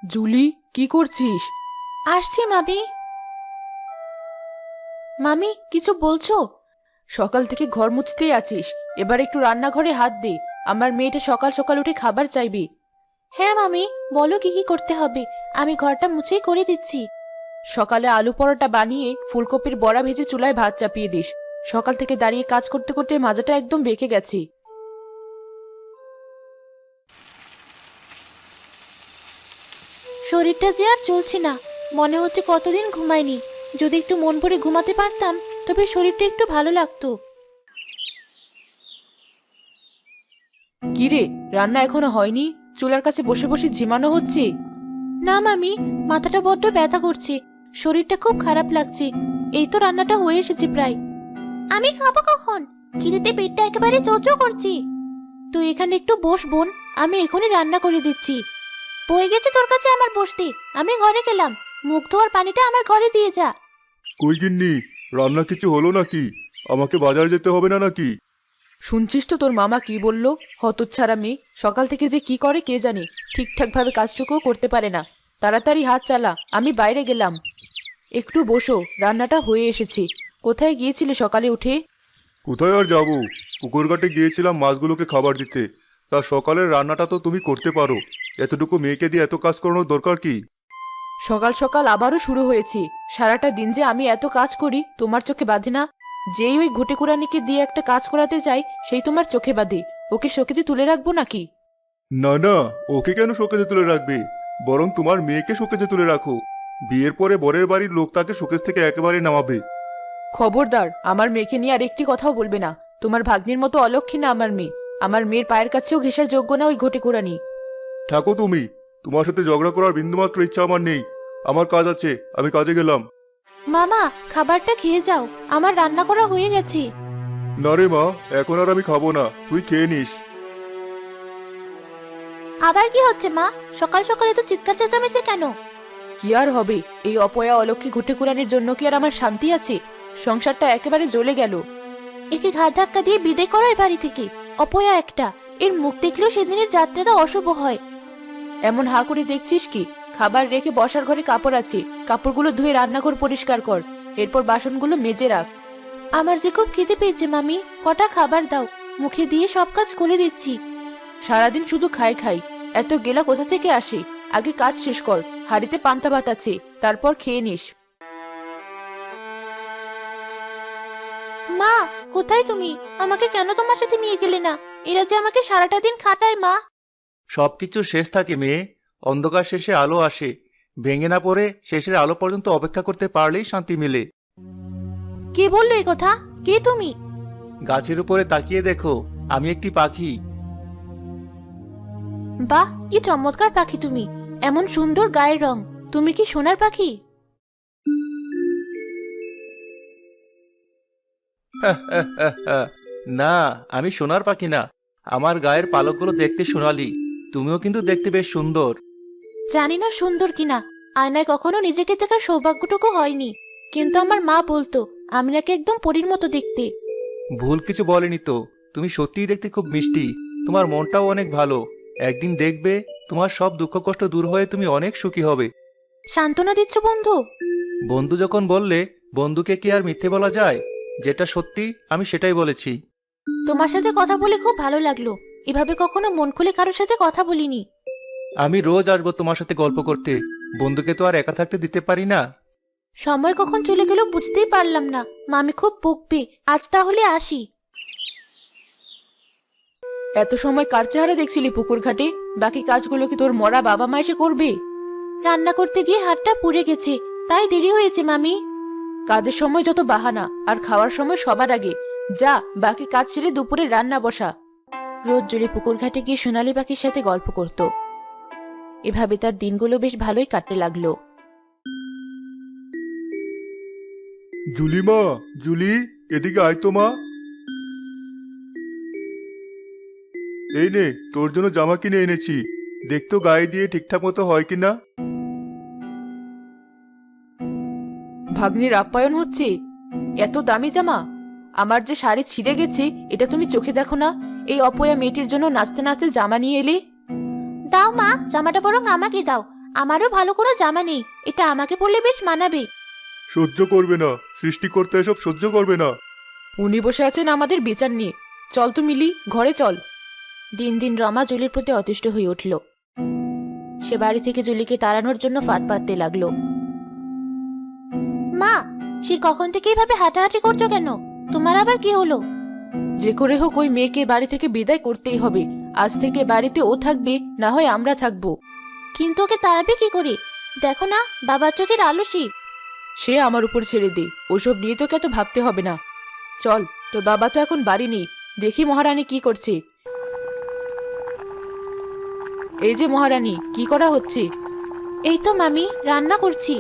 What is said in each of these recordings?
Julie, কি করছিস? আসছি মামি। মামি, কিছু বলছো? সকাল থেকে ঘর মুছতেই আছিস, এবার একটু রান্নাঘরে হাত দে। আমার মেয়েটা সকাল সকাল উঠে খাবার চাইবে। হ্যাঁ মামি, বলো কি কি করতে হবে, আমি ঘরটা মুছেই করে দিচ্ছি। সকালে আলু পরোটা বানিয়ে ফুলকপির বড়া ভেজে চুলায় ভাত চাপিয়ে দিস। সকাল থেকে দাঁড়িয়ে কাজ করতে করতে মাজাটা একদম বেঁকে গেছে। শরীরটা যে আর চলছে না, মনে হচ্ছে কতদিন ঘুমাইনি। যদি একটু মন ভরে ঘুমাতে পারতাম তবে শরীরটা একটু ভালো লাগতো। কি রে, রান্না এখনো হয়নি? চুলার কাছে বসে বসে ঝিমানো হচ্ছে? না মামি, মাথাটা বড্ড ব্যথা করছে, শরীরটা খুব খারাপ লাগছে। এই তো রান্নাটা হয়ে এসেছে প্রায়। আমি খাবো কখন? খিদেতে পেটটা একেবারে চোচো করছি। তুই এখানে একটু বস বোন, আমি এখনই রান্না করে দিচ্ছি। বয়ে গেছে তোর কাছে আমার বসতে, আমি ঘরে গেলাম। মুখ ধোয়ার পানিটা আমার ঘরে দিয়ে যা। কই গিন্নি, রান্না কিছু হলো নাকি? আমাকে বাজার যেতে হবে না নাকি? শুনছিস তো তোর মামা কি বললো? হতচ্ছাড়া মেয়ে, সকাল থেকে যে কি করে কে জানে, ঠিকঠাক ভাবে কাজটুকুও করতে পারে না। তাড়াতাড়ি হাত চালা, আমি বাইরে গেলাম। একটু বসো, রান্নাটা হয়ে এসেছে। কোথায় গিয়েছিলে সকালে উঠে? কোথায় আর যাবো, পুকুর ঘাটে গিয়েছিলাম মাছগুলোকে খাবার দিতে। তার সকালের রান্নাটা তো তুমি করতে পারো, এতটুকু মেয়েকে দিয়ে এত কাজ করানোর দরকার কি? সকাল সকাল আবারও শুরু হয়েছে। সারাটা দিন যে আমি এত কাজ করি তোমার চোখে বাঁধে না? যেই ওই ঘুটে কুড়ানিকে দিয়ে একটা কাজ করাতে চাই সেই তোমার চোখে বাঁধে। ওকে শোকেজে তুলে রাখবো নাকি? না না, ওকে কেন শোকেজে তুলে রাখবে? বরং তোমার মেয়েকে শোকেজে তুলে রাখো। বিয়ের পরে বরের বাড়ির লোক তাকে শোকেজ থেকে একেবারে নামাবে। খবরদার, আমার মেয়েকে নিয়ে আর একটি কথাও বলবে না। তোমার ভাগ্নির মতো অলক্ষী না আমার মেয়ে। আমার মেয়ের পায়ের কাছেও ঘেঁষার যোগ্য না ওই ঘটে কুড়ানি। থাকো তুমি, তোমার সাথে ঝগড়া করার বিন্দুমাত্র ইচ্ছা আমার নেই। আমার কাজ আছে, আমি কাজে গেলাম। মামা, খাবারটা খেয়ে যাও, আমার রান্না করা হয়ে গেছে। না রে মা, এখন আর আমি খাবো না, তুই খেয়ে নিস। আবার কি হচ্ছে মা? সকাল সকালে তো চিৎকার চেঁচামেচি কেন? কি আর হবে, এই অপয়া অলক্ষী ঘুটে কুড়ানির জন্য কি আর আমার শান্তি আছে? সংসারটা একেবারে জ্বলে গেল। একে ঘাট ধাক্কা দিয়ে বিদায় করো এ বাড়ি থেকে। অপয়া একটা, এর মুখ দেখলেও সেদিনের যাত্রাটা অশুভ হয়। এমন হা করে দেখছিস কি? খাবার রেখে বসার ঘরে কাপড় আছে, কাপড়গুলো ধুয়ে রান্নাঘর পরিষ্কার কর। এরপর বাসনগুলো মেজে রাখ। আমার যে খুব খিদে পেয়েছে মামি, কটা খাবার দাও, মুখে দিয়ে সব কাজ করে দিচ্ছি। সারাদিন শুধু খাই খাই, এত গেলা কোথা থেকে আসে? আগে কাজ শেষ কর, হাড়িতে পান্তা ভাত আছে, তারপর খেয়ে নিস। মা, কোথায় তুমি? আমাকে কেন তোমার সাথে নিয়ে গেলে না? এরা যে আমাকে সারাটা দিন খাটায় মা। সবকিছু শেষ থাকে মেয়ে, অন্ধকার শেষে আলো আসে। ভেঙে না পড়ে শেষের আলো পর্যন্ত অপেক্ষা করতে পারলেই শান্তি মেলে। কে বললো এই কথা? কে তুমি? গাছের উপরে তাকিয়ে দেখো, আমি একটি পাখি। বাহ, কি চমৎকার পাখি তুমি! এমন সুন্দর গায়ের রং। তুমি কি সোনার পাখি? না, আমি সোনার পাখি না। আমার গায়ের পালকগুলো দেখতে সোনালি। তুমিও কিন্তু দেখতে বেশ সুন্দর। জানি না সুন্দর কিনা, আয়নায় কখনো নিজেকে দেখার সৌভাগ্যটুকু হয়নি। কিন্তু আমার মা বলতো আমি নাকি একদম পরীর মতো দেখতে। ভুল কিছু বলেনি তো, তুমি সত্যিই দেখতে খুব মিষ্টি। তোমার মনটাও অনেক ভালো। একদিন দেখবে তোমার সব দুঃখ কষ্ট দূর হয়ে তুমি অনেক সুখী হবে। সান্ত্বনা দিচ্ছ বন্ধু? বন্ধু যখন বললে, বন্ধুকে কি আর মিথ্যে বলা যায়? যেটা সত্যি আমি সেটাই বলেছি। তোমার সাথে কথা বলে খুব ভালো লাগলো। এভাবে কখনো মন খুলে কারোর সাথে কথা বলিনি। আমি রোজ আসবো তোমার সাথে গল্প করতে। বন্ধুকে তো আর একা থাকতে দিতে পারি না। সময় কখন চলে গেল বুঝতেই পারলাম না। মামি খুব বকবে। আজ তাহলে আসি। এত সময় কার চেহারা দেখছিলি পুকুর ঘাটে? বাকি কাজগুলো কি তোর মরা বাবা মা এসে করবে? রান্না করতে গিয়ে হাতটা পুড়ে গেছে, তাই দেরি হয়েছে মামি। কাজের সময় যত বাহানা, আর খাওয়ার সময় সবার আগে। যা, বাকি কাজ ছেড়ে দুপুরে রান্না বসা। রোজ জুলি পুকুর ঘাটে গিয়ে সোনালী পাখির সাথে গল্প করত। এভাবে তার দিনগুলো বেশ ভালোই কাটতে লাগলো। জুলি মা, জুলি, এদিকে আয় তো মা। এই নে, তোর জন্য জামা কিনে এনেছি। দেখতো গায়ে দিয়ে ঠিকঠাক মতো হয় কিনা। ভাগ্নির আপ্যায়ন হচ্ছে? এত দামি জামা? আমার যে শাড়ি ছিঁড়ে গেছে, এটা তুমি চোখে দেখো না? এই অপয়া মেয়েটির জন্য নাচতে নাচতে জামা নিয়ে এলে। দাও মা, জামাটা বরং আমাকে দাও। আমারও ভালো কোনো জামা নেই, এটা আমাকে পরলে বেশ মানাবে। সহ্য করবে না, সৃষ্টিকর্তা এসব সহ্য করবে না। উনি বসে আছেন আমাদের বিচার নিয়ে। চল তো মিলি, ঘরে চল। দিন দিন রমা জুলির প্রতি অতিষ্ঠ হয়ে উঠল। সে বাড়ি থেকে জুলিকে তাড়ানোর জন্য ফাঁদ পাততে লাগলো। মা, সে কখন থেকে এইভাবে হাঁটাহাঁটি করছো কেন? তোমার আবার কি হলো? যে করে হোক ওই মেয়েকে বাড়ি থেকে বিদায় করতেই হবে। আজ থেকে বাড়িতে ও থাকবে, না হয় আমরা থাকবো। কিন্তু ওকে তাড়াবে কি করে? দেখো না, বাবার চোখের আলসি। সে আমার উপর ছেড়ে দে, ওসব নিয়ে তোকে এত ভাবতে হবে না। চল, তোর বাবা তো এখন বাড়ি নেই, দেখি মহারানী কি করছে। এই যে মহারানী, কি করা হচ্ছে? এই তো মামি, রান্না করছি।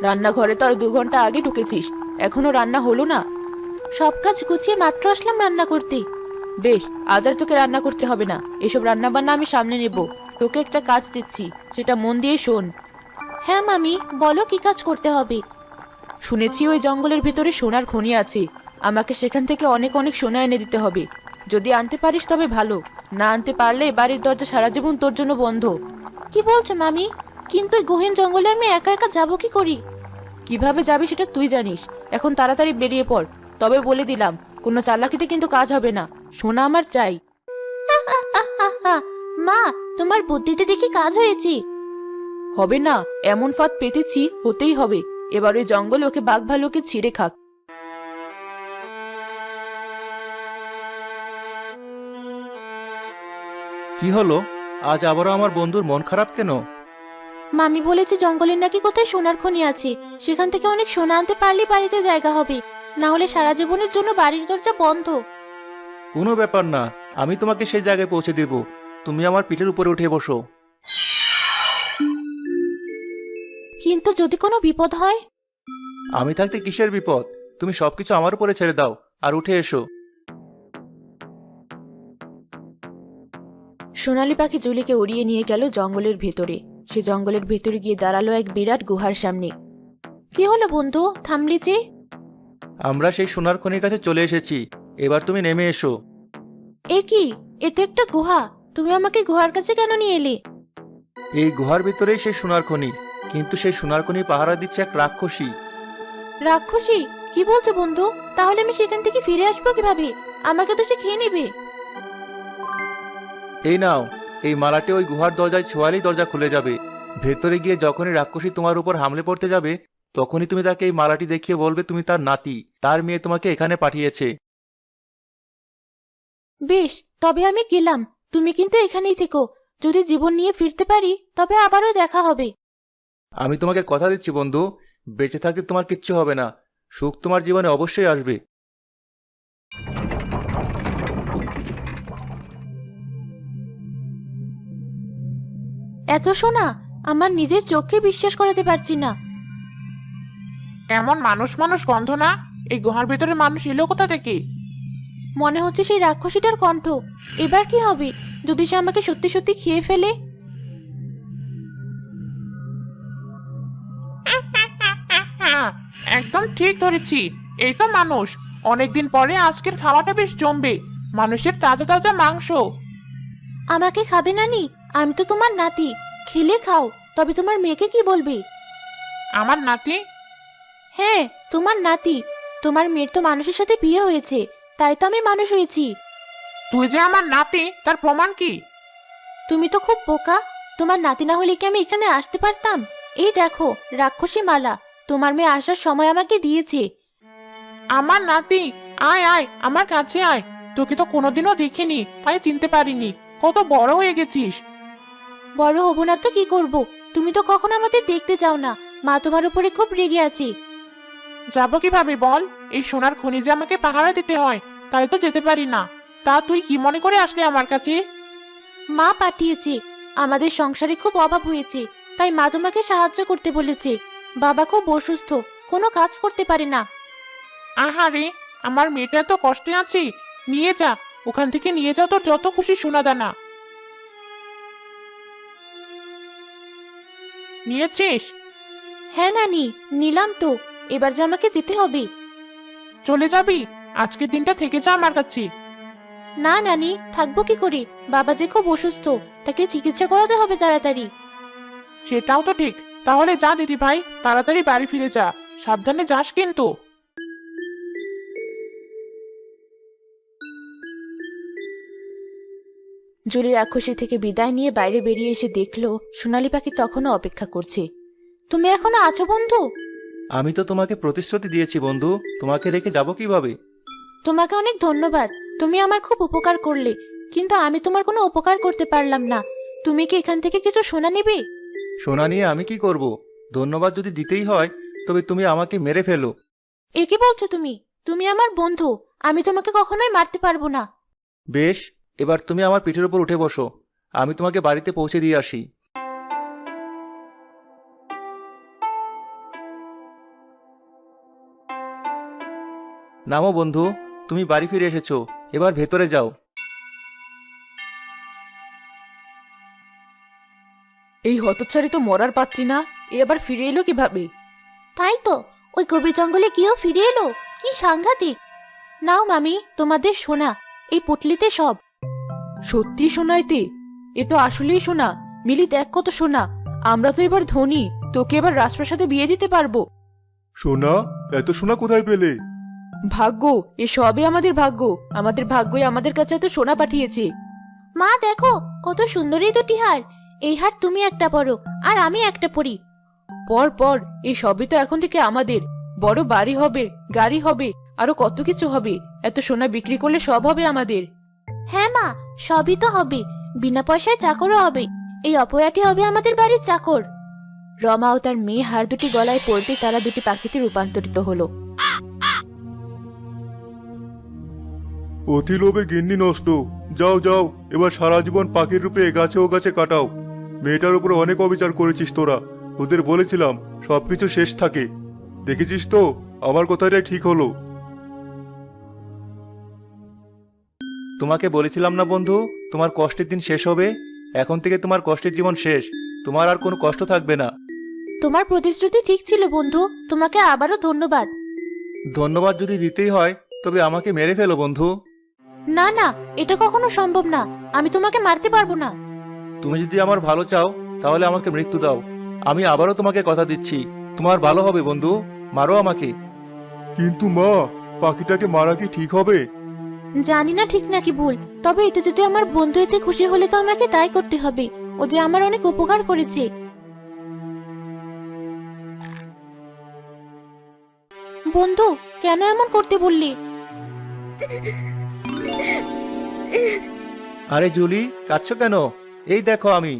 রান্নাঘরে তো আর 2 ঘন্টা আগে ঢুকেছিস, এখনো রান্না হলো না? সব কাজ গুছিয়ে মাত্র আসলাম রান্না করতে। বেশ, আজ আর তোকে রান্না করতে হবে না, এসব রান্না বান্না আমি সামনে নেব। তোকে একটা কাজ দিচ্ছি, সেটা মন দিয়ে শোন। হ্যাঁ মামি, বলো কি কাজ করতে হবে? শুনেছি ওই জঙ্গলের ভিতরে সোনার খনি আছে, আমাকে সেখান থেকে অনেক অনেক সোনা এনে দিতে হবে। যদি আনতে পারিস তবে ভালো, না আনতে পারলে বাড়ির দরজা সারা জীবন তোর জন্য বন্ধ। কি বলছো মামি? কিন্তু এই গহীন জঙ্গলে আমি একা একা যাবো কি করি? কিভাবে যাবি সেটা তুই জানিস। এখন তাড়াতাড়ি বেরিয়ে পড়। তবে বলে দিলাম, কোনো চালাকিতে কিন্তু কাজ হবে না, সোনা আমার চাই। মা, তোমার বুদ্ধিতে দেখি কাজ হয়েছে। হবে না, এমন ফাঁদ পেতেছি, হতেই হবে। এবার ওই জঙ্গলে ওকে বাঘ ভালুকে ছিঁড়ে খাক। কি হলো? আজ আবারও আমার বন্ধুর মন খারাপ কেন? মামি বলেছে জঙ্গলের নাকি কোথায় সোনার খনি আছে, সেখান থেকে অনেক সোনা আনতে পারলে বাড়িতে জায়গা হবে, না হলে সারা জীবনের জন্য বাড়ির দরজা বন্ধ। কোনো ব্যাপার না, আমি তোমাকে সেই জায়গায় পৌঁছে দেব। তুমি আমার পিঠের উপরে উঠে বসো। কিন্তু যদি কোনো বিপদ হয়? আমি থাকতে কিসের বিপদ? তুমি সবকিছু আমার উপরে ছেড়ে দাও আর উঠে এসো। সোনালী পাখি জুলিকে উড়িয়ে নিয়ে গেল জঙ্গলের ভেতরে। সে জঙ্গলের ভেতরে গিয়ে দাঁড়ালো এক বিরাট গুহার সামনে। কি হলো বন্ধু, থামলি যে? আমরা সেই সোনার খনির কাছে চলে এসেছি, এবার তুমি নেমে এসো। এ কি, এ তো একটা গুহা, তুমি আমাকে গুহার কাছে কেন নিয়ে এলে? এই গুহার ভিতরেই সেই সোনার খনি, কিন্তু সেই সোনার খনি পাহারা দিচ্ছে এক রাক্ষসী। রাক্ষসী? কি বলছো বন্ধু? তাহলে আমি সেখান থেকে ফিরে আসবো কিভাবে? আমাকে তো সে খেয়ে নেবে। এই নাও, এই মালাটি ওই গুহার দরজায় ছোঁয়ালেই দরজা খুলে যাবে। ভেতরে গিয়ে যখনই রাক্ষসী তোমার উপর হামলে পড়তে যাবে, তখনই তুমি তাকে এই মালাটি দেখিয়ে বলবে তুমি তার নাতি, তার মেয়ে তোমাকে এখানে পাঠিয়েছে। বেশ, তবে আমি গেলাম। তুমি কিন্তু এখানেই থেকো, যদি জীবন নিয়ে ফিরতে পারি তবে আবারও দেখা হবে। আমি তোমাকে কথা দিচ্ছি বন্ধু, বেঁচে থাকতে তোমার কিচ্ছু হবে না, সুখ তোমার জীবনে অবশ্যই আসবে। এত সোনা, আমার নিজের চোখে বিশ্বাস করাতে পারছি না। কেমন মানুষ মানুষ গন্ধ না? এই গুহার ভিতরে মানুষ এলো কোথা থেকে? মনে হচ্ছে সেই রাক্ষসীটার কণ্ঠ। এবার কি হবে যদি সে আমাকে সত্যি সত্যি খেয়ে ফেলে? একদম ঠিক ধরেছি, এই তো মানুষ। অনেকদিন পরে আজকের খাওয়াটা বেশ জমবে, মানুষের তাজা তাজা মাংস। আমাকে খাবে নানি? আমি তো তোমার নাতি, খেলে খাও, তবে তোমার মেয়েকে কি বলবে? আমার নাতি? হ্যাঁ, তোমার নাতি। তোমার মেয়ের তো মানুষের সাথে বিয়ে হয়েছে, তাই তো আমি মানুষ হয়েছি। তুই যে আমার নাতি, তার প্রমাণ কি? তুমি তো খুব বোকা। তোমার নাতি না হলে কি আমি এখানে আসতে পারতাম? এই দেখো, রাক্ষসী মালা তোমার মেয়ে আসার সময় আমাকে দিয়েছে। আমার নাতি, আয় আয় আমার কাছে আয়। তোকে তো কোনোদিনও দেখিনি, তাই চিনতে পারিনি। কত বড় হয়ে গেছিস। বড় হব না তো কি করব? তুমি তো কখনো আমাদের দেখতে চাও না। মা তোমার উপরে খুব রেগে আছে। যাবো কিভাবে বল? এই সোনার খনি যে আমাকে পাহারা দিতে হয়, তাই তো যেতে পারি না। তা তুই কি মনে করে আসলি আমার কাছে? মা পাঠিয়েছে। আমাদের সংসারে খুব অভাব হয়েছে, তাই মা তোমাকে সাহায্য করতে বলেছে। বাবা খুব অসুস্থ, কোনো কাজ করতে পারে না। আহারে, আমার মেয়েটা তো কষ্টে আছে। নিয়ে যা, ওখান থেকে নিয়ে যা তোর যত খুশি সোনা দানা। নিয়েছিস? হ্যাঁ নানি, নিলাম তো। এবার যে আমাকে যেতে হবে। চলে যাবি? আজকের দিনটা থেকে যা আমার কাছে। না নানি, থাকবো কি করে? বাবা যে খুব অসুস্থ, তাকে চিকিৎসা করাতে হবে তাড়াতাড়ি। সেটাও তো ঠিক। তাহলে যা দিদি ভাই, তাড়াতাড়ি বাড়ি ফিরে যা, সাবধানে যাস কিন্তু। জুলি রাক্ষসী থেকে বিদায় নিয়ে বাইরে বেরিয়ে এসে দেখলো সোনালী পাখি তখনও অপেক্ষা করছে। তুমি এখনো আছো বন্ধু? আমি তো তোমাকে প্রতিশ্রুতি দিয়েছি বন্ধু, তোমাকে রেখে যাব কিভাবে? তোমাকে অনেক ধন্যবাদ, তুমি আমার খুব উপকার করলে, কিন্তু আমি তোমার কোনো উপকার করতে পারলাম না। তুমি কি এখান থেকে কিছু সোনা নেবে? সোনা নিয়ে আমি কি করব? ধন্যবাদ যদি দিতেই হয় তবে তুমি আমাকে মেরে ফেলো। এ কি বলছো তুমি? তুমি আমার বন্ধু, আমি তোমাকে কখনোই মারতে পারবো না। বেশ, এবার তুমি আমার পিঠের উপর উঠে বসো, আমি তোমাকে বাড়িতে পৌঁছে দিয়ে আসি। নামো বন্ধু, তুমি বাড়ি ফিরে এসেছো, এবার ভেতরে যাও। এই হতচ্ছাড়ি তো মরার পাত্রী না, এ আবার ফিরে এলো কিভাবে? তাই তো, ওই গভীর জঙ্গলে গিয়েও ফিরে এলো, কি সাংঘাতিক। নাও মামি, তোমাদের সোনা, এই পুটলিতে সব। সত্যি সোনাইতে? এ তো আসলেই সোনা। মিলি দেখ কত সোনা, আমরা তো এবার ধনী, তোকে এবার রাজপ্রাসাদে বিয়ে দিতে পারবো। সোনা, এত সোনা কোথায় পেলে? ভাগ্য, এ সবই আমাদের ভাগ্য। আমাদের ভাগ্যই আমাদের কাছে এত সোনা পাঠিয়েছে। মা দেখো, কত সুন্দর এই দুটি হার। এই হার তুমি একটা পরো, আর আমি একটা পরি। পর পর, এই সবই তো এখন থেকে আমাদের। বড় বাড়ি হবে, গাড়ি হবে, আরো কত কিছু হবে। এত সোনা বিক্রি করলে সব হবে আমাদের। হ্যাঁ মা, সবই তো হবে, বিনা পয়সায় চাকরও হবে। এই অপয়াটি হবে আমাদের বাড়ির চাকর। রমা ও তার মেয়ে হার দুটি গলায় পড়তে তারা দুটি পাখিতে রূপান্তরিত হলো। অতি লোভে গিন্নি নষ্ট। যাও যাও, এবার সারা জীবন পাখির রূপে এ গাছে ও গাছে কাটাও। মেয়েটার উপর অনেক অবিচার করেছিস তোরা। তোদের বলেছিলাম সবকিছু শেষ থাকে, দেখেছিস তো আমার কথাটাই ঠিক হলো। তোমাকে বলেছিলাম না বন্ধু, তোমার কষ্টের দিন শেষ হবে। এখন থেকে তোমার কষ্টের জীবন শেষ, তোমার আর কোনো কষ্ট থাকবে না। তোমার প্রতিশ্রুতি ঠিক ছিল বন্ধু, তোমাকে আবারও ধন্যবাদ। ধন্যবাদ যদি দিতেই হয় তবে আমাকে মেরে ফেলো বন্ধু। না না, এটা কখনো সম্ভব না, আমি তোমাকে মারতে পারবো না। তুমি যদি আমার ভালো চাও তাহলে আমাকে মৃত্যু দাও। আমি আবারও তোমাকে কথা দিচ্ছি, তোমার ভালো হবে বন্ধু, মারো আমাকে। কিন্তু মা, পাখিটাকে মারা কি ঠিক হবে? জানি না ঠিক নাকি ভুল, তবে এতে যদি আমার বন্ধু এতে খুশি হলে তো আমাকে তাই করতে হবে। ও যে আমার অনেক উপকার করেছে। বন্ধু, কেন এমন করতে বললি? আরে জুলি, কাঁদছো কেন? এই দেখো আমি।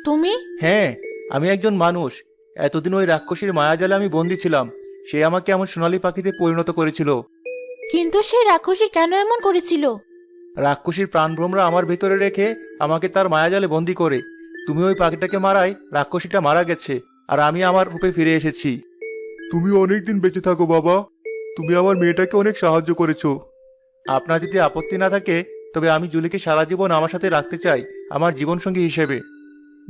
তুমি? হ্যাঁ, আমি একজন মানুষ। এতদিন ওই রাক্ষসীর মায়াজালে আমি বন্দী ছিলাম। সে আমাকে এমন সোনালী পাখিতে পরিণত করেছিল। কিন্তু সেই রাক্ষসী কেন এমন করেছিল? রাক্ষসীর প্রাণভ্রমরা আমার ভেতরে রেখে আমাকে তার মায়াজালে বন্দী করে। তুমি ওই পাখিটাকে মারাই রাক্ষসীটা মারা গেছে, আর আমি আমার রূপে ফিরে এসেছি। তুমি অনেক দিন বেঁচে থাকো বাবা, তুমি আমার মেয়েটাকে অনেক সাহায্য করেছো। আপনার যদি আপত্তি না থাকে তবে আমি জুলিকে সারা জীবন আমার সাথে রাখতে চাই, আমার জীবনসঙ্গী হিসেবে।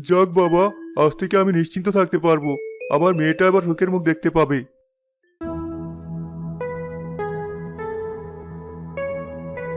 যাক বাবা, আজ থেকে আমি নিশ্চিন্ত থাকতে পারবো। আমার মেয়েটা এবার সুখের মুখ দেখতে পাবে।